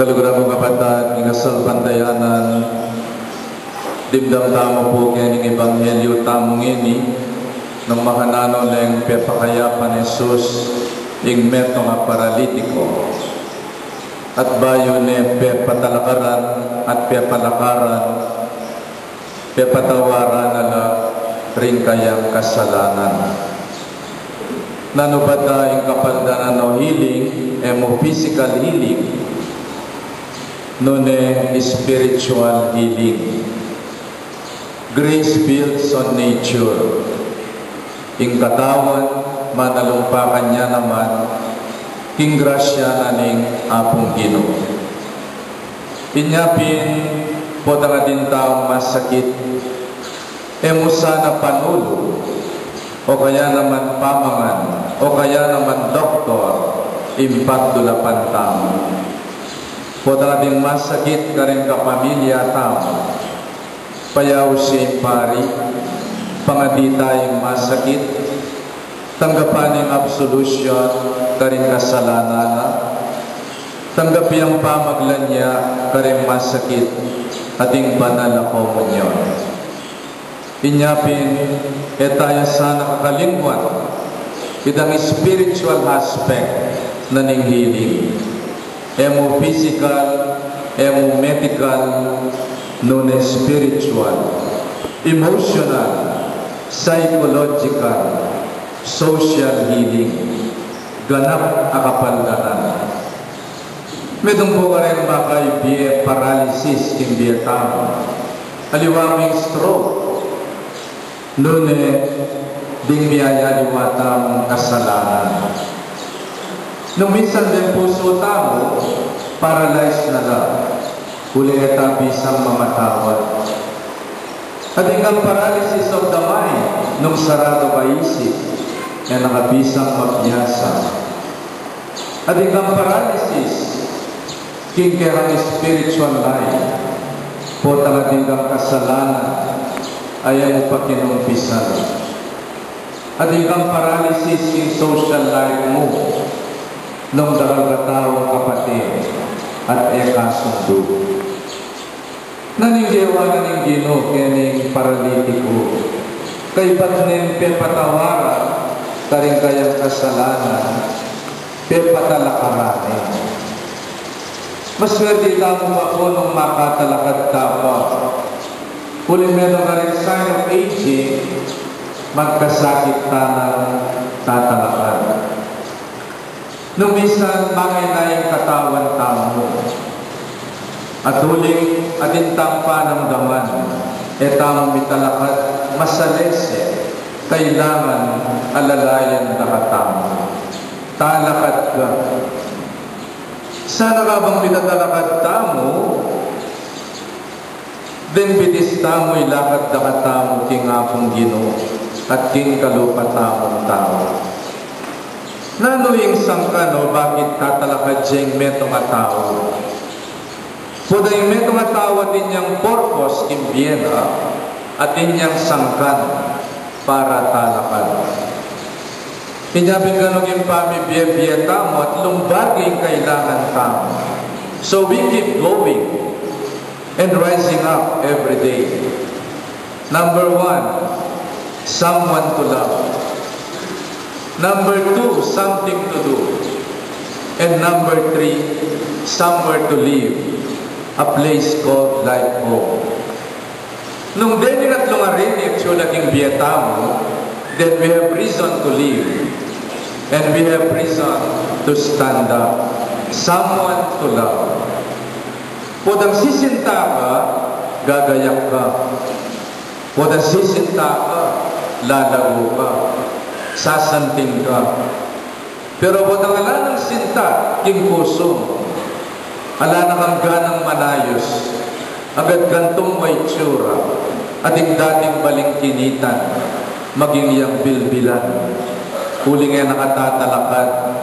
Kaluguran mo kapatid, ingasal pantayanan, dimdam tamo po kaya ng Ebanghelyo tamong ini, nang makanano lang pepakayapan Jesus, ing meto nga paralitiko. At bayo ni pepatalakaran at pepalakaran, pepatawaran ala rin kayang kasalanan. Nanubata ing kapaldanan o healing, emo physical healing, nune spiritual healing. Grace builds on nature. Ing katawan, manalumpakan niya naman, king grasya na ning apong Ginoo. Inyapin po nga din taong masakit, emusa na panulo, o kaya naman pamangan, o kaya naman doktor, impacto na pantamo. Po nga din masakit ka rin kapamilya tamo, payaw si pari, pangadi tayong masakit, tanggapan ng absolution, karing kasalanan, tanggapi ang pamaglan niya, karing masakit, ating banal na komunyon. Inyapin, tayo sana kakalingwan, itang spiritual aspect na ning healing. Emo physical, emo medical, nune spiritual, emotional, psychological, social healing, ganap akapaldanan. Medong po ka rin makaibiye paralysis king biya tamo, aliwaming stroke, nune ding biyaya liwatang kasalanan. Nung minsan din puso tamo, paralyzed na lang, huling etabisang mamatawad. At ang paralysis of the mind, nung sarado ka isip, na nakabisang mabiyasa. At ang paralysis, king kerang spiritual life, po talagang kasalanan, ay ang pakinumpisan. At ang paralysis, king social life mo, nung darang-gatawang kapatid, at ekasundo. Naninggiwa na ng Ginoo kening paralitiko, kay ba't ning pepatawaran, karing kayang kasalanan, pepatalakaran. Maswerte lang mo ako nung makatalakad ka pa. Kung meron ka rin sign of aging, magkasakit ka ng tatalakad. Nung minsan, mangay na yung katawan tamo. At huling adintang panamdaman, etang mitalakad masalese, kailangan alalayan na katamo. Talakad ka. Sana ka bang minatalakad tamo, then bitis tamo ilakad na katamo king apong Ginoo at king kalupatamong tao. Nanuing sangkano, bakit tatalakad siyang metong atao? Puda yung metong atao din niyang purpose kimbiena at inyang sangkan para talakad. Inyabing ganong yung pamibiyem-biyem tamo at lumbaging kailangan tamo. So we keep going and rising up every day. Number 1, someone to love. Number 2, something to do. And number 3, somewhere to live. A place called life home. Nung deni at lungarin yung laging biyatamo, then we have reason to live. And we have reason to stand up. Someone to love. Podang sisinta ka, gagayak ka. Podang sisinta ka, lalago ka. Sasanting ka. Pero podang ala ng sinta, king kusong. Ala na kang ganang manayos, agad gantong may tsura, ating dating balingkinitan, maging iyang bilbilan, huling ay nakatatalakad,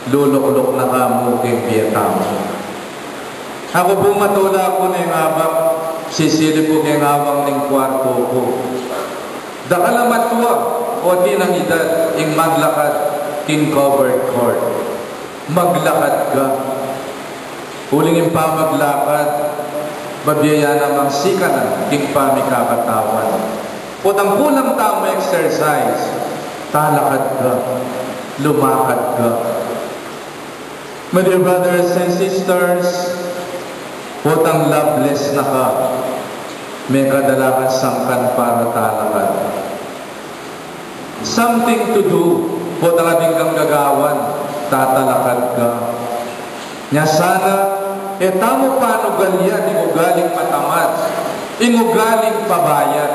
lulok-lok na kamuking biyatamo. Ako bumatula ako ng abak, sisilip ko ng awang ng kwarto ko. Dakalamatwa, o di ng edad, ing maglakad, king covered court. Maglakad ka. Huling impamaglakad, babiyaya namang sikanan, king pamikakatawan. Putang kulang tamo exercise, talakad ka, lumakad ka. My dear brothers and sisters, putang loveless na ka, may kadalakan sangkan para talakad. Something to do, putang ating kang gagawan, tatalakad ka. Nya sana, tamo paano galyan, ingugaling matamad, ingugaling pabayat,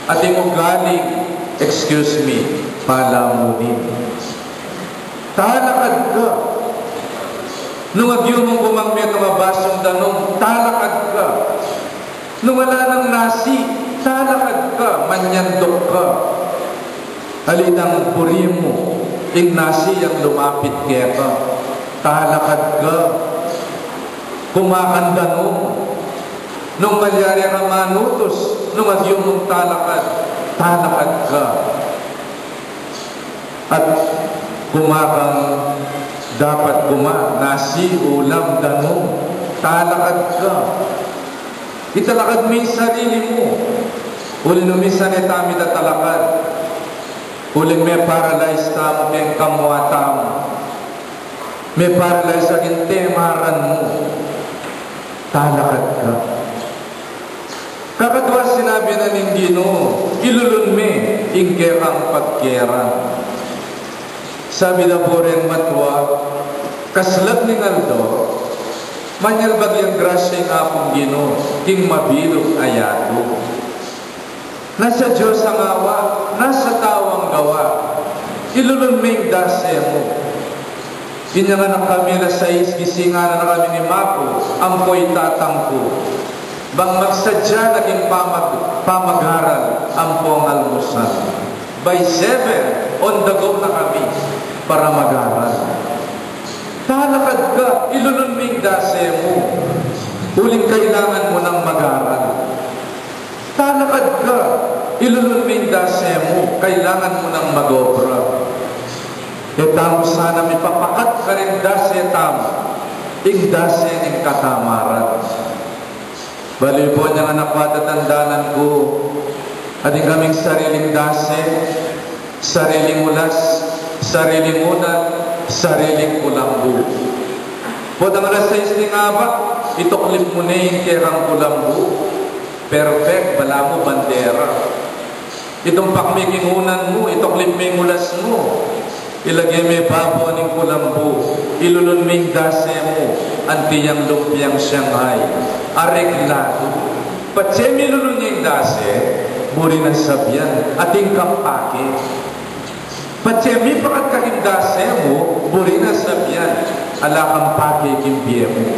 at ingugaling, palamunin. Talakad ka. Nung agyo mong gumangmet ng abasong danong, talakad ka. Nung wala ng nasi, talakad ka, manyandok ka. Halinang puri mo, ing nasi ang lumapit kaya ka. Talakad ka. Kumakanda mo. Nung malyari ka manutos, nung agyo mong talakad, talakad ka. At kumakang dapat nasi, ulam, danong, talakad ka. Italakad mo yung sarili mo. Uli numisan tamid at talakad. Uli may paralyzed tamo kayong kamwa tamo. May paralyzed aking temaran mo. Talakad ka. Kakadwa sinabi na ng Ginoo, ilulun me, ingkerang pagkerang. Sabi na po rin matwa, kaslap ni Aldo, manyal bagyang grasya yung apong Ginoo, king mabilog ayato. Nasa Diyos ang awa, nasa tawang gawa, ilulun me yung dase mo. Inyanganak kami na 6, gisinganan na kami ni Mako, ampoy tatangko. Bang magsadya naging pamag-aral ang pong almusal. By 7, on the go na kami para mag-aral. Talakad ka, ilulunming dase mo. Huling kailangan mo ng mag-aral. Talakad ka, ilulunming dase mo, kailangan mo ng mag-obra. Tamo sana may papakat ka rin dase tamo, ing dase ng katamaran. Bali po niyang anak patatandanan ko, ating kaming sariling dase, sariling ulas, sariling unat, sariling kulambu. Po ang alas 6 ni nga ba, itoklip mo na yung kerang kulambu, perfect, bala mo bandera. Itong pakmikingunan mo, itoklip mo yung ulas mo, ilagay may babo ng kulambu, ilulun mo yung dase mo, antiyang lumpiang Shanghai, areglado. Patse milulun niya yung dase, buri ng sabyan, ating kampake. Patse mi pakat kaking dase mo, buri ng sabyan, ala kampake kimbye mo.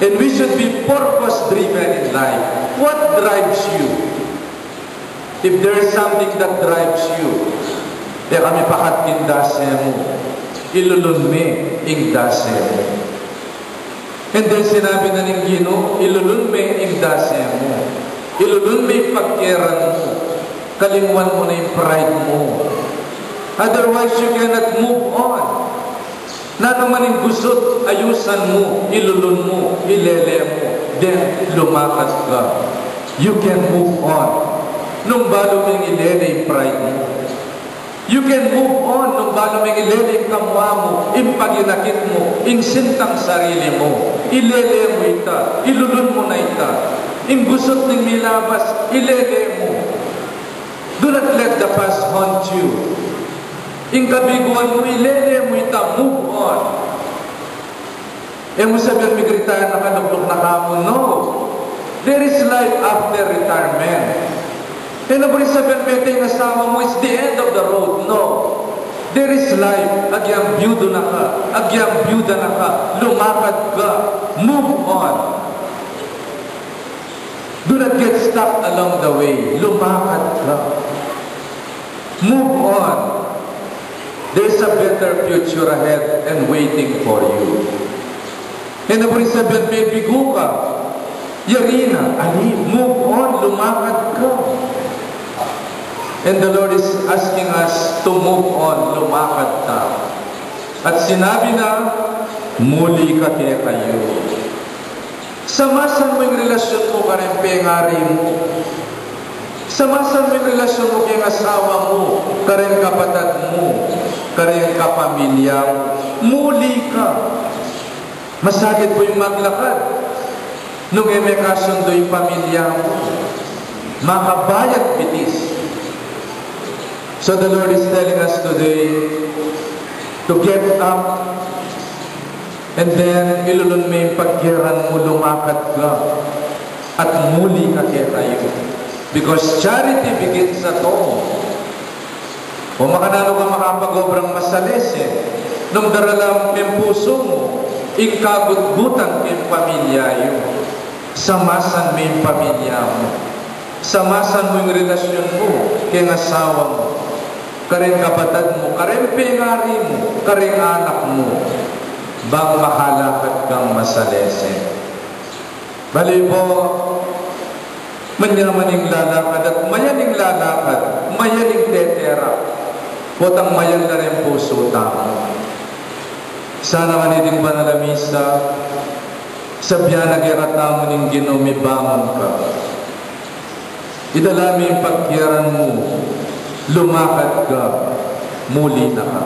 And we should be purpose-driven in life. What drives you? If there is something that drives you, kami pakat king dase mo, ilulun me ing dase mo. And then sinabi na ng Ginoo, ilulun me ing dase mo, ilulun me ing pagkeran mo, kalimwan mo na yung pride mo. Otherwise, you cannot move on. Na naman yung gusot, ayusan mo, ilulun mo, ilele mo, then lumakad ka. You can move on. Nung balo mo yung ilele yung pride mo. You can move on nung balo may ilele yung kamwa mo, impaginakit mo, insintang sarili mo, ilele mo ita, ilulun mo na ita, gusot ng milabas, ilele mo. Do not let the past haunt you. Kabiguan mo, ilele mo ita, move on. Mo sabihan may gritayan na kanublok na kamo, no. There is life after retirement. Naburi sabihan may asawa mo, it's the end of the road. No. There is life. Agyang byudo na ka. Agyang byuda na ka. Lumakad ka. Move on. Do not get stuck along the way. Lumakad ka. Move on. There's a better future ahead and waiting for you. Naburi sabihan may bigo ka. Yarina, ali, move on. Lumakad ka. And the Lord is asking us to move on, lumakad tayo. At sinabi na, muli ka kaya kayo. Samasan mo yung relasyon mo karang pengari mo. Samasan mo yung relasyon mo kayong asawa mo, karang kapatid mo, karang kapamilya mo. Muli ka. Masagit po yung maglakad. Nung may kasundo yung pamilya mo, makabayad bitis. So the Lord is telling us today to get up and then ilulun mo yung pagkiran mo, lumakad ka at muli ka kaya tayo. Because charity begins at home. O makanalo ka makapag-obrang masales nung daralang yung puso mo, ikagutgutan kayong pamilya yun. Samasan mo yung pamilya mo. Samasan mo yung relasyon mo kayong asawa mo, kareng kapatid mo, kareng pengari mo, kareng anak mo, bang makalakad kang masalese. Bali po, manyamaning lalakad at mayaning lalakad, mayaning tetera, potang mayan na rin puso tamo. Sana manitin pa na lamisa, sabya nagkakatamo ng ginumibangon ka. Idalami yung pagkiran mo, lumakad ka, muli na ka.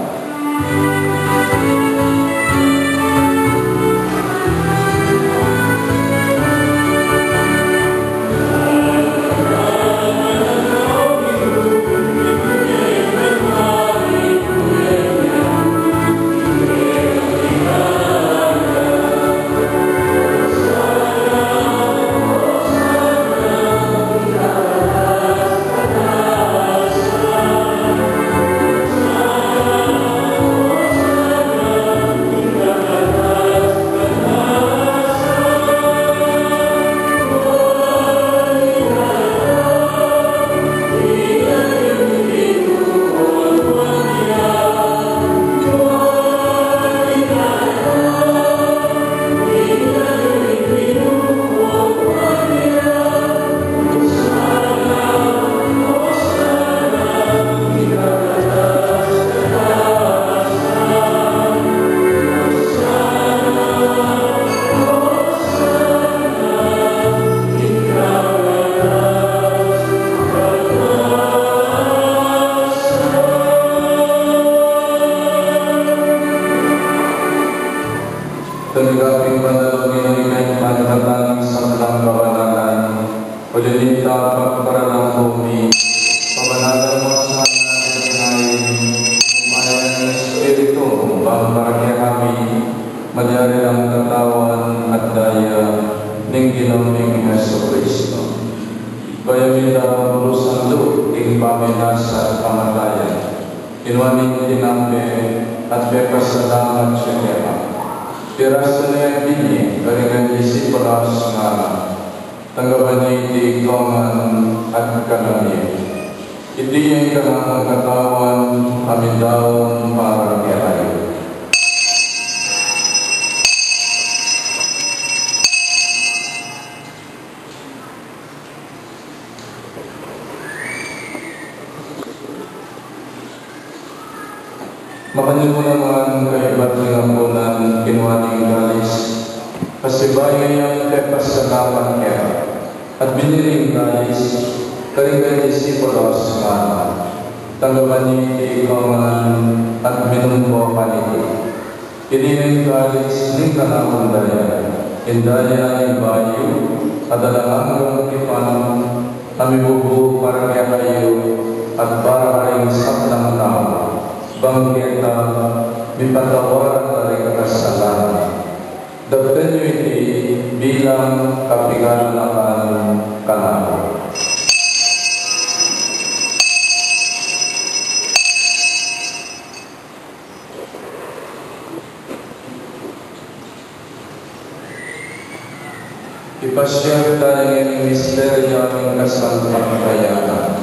Tanggapin manalangin ang inay manatanging sa mga kabanalan, ulilinta pagparalang bumi, pabanalan mo sa natin umayan ng Espiritu, bang parangya kami, magyari ang katawan at daya ng ginawang Heso Kristo. Kaya minta urusan lo, ing paminasa at pamatayan, kinuaning tinampe at bepasalamat siya kaya. Pirasa na yung bini, karigan isipalas nga, tanggapan niya hindi ikawan at kanami. Hindi yung kanang katawan, amin daon para kiyahay. Makanil mo naman kaibat ng ambunan kinuhaning galis, kasi bayan niyang tepas sa laman kaya, at biniling galis, karigan isipolos nga, tanggapan niya ikaman at minumbo kanito. Kiniling galis ng kanawang daya, indaya ng bayo, at alalangang kipan, kami bubu para kaya kayo, at para kayong saklang tao. Bang kita mipatawaran dari kasalanan. Dagdan nyo iti bilang kapiganakan kanako. Ipasyag tayo ng misteryo ng kasampampayanan.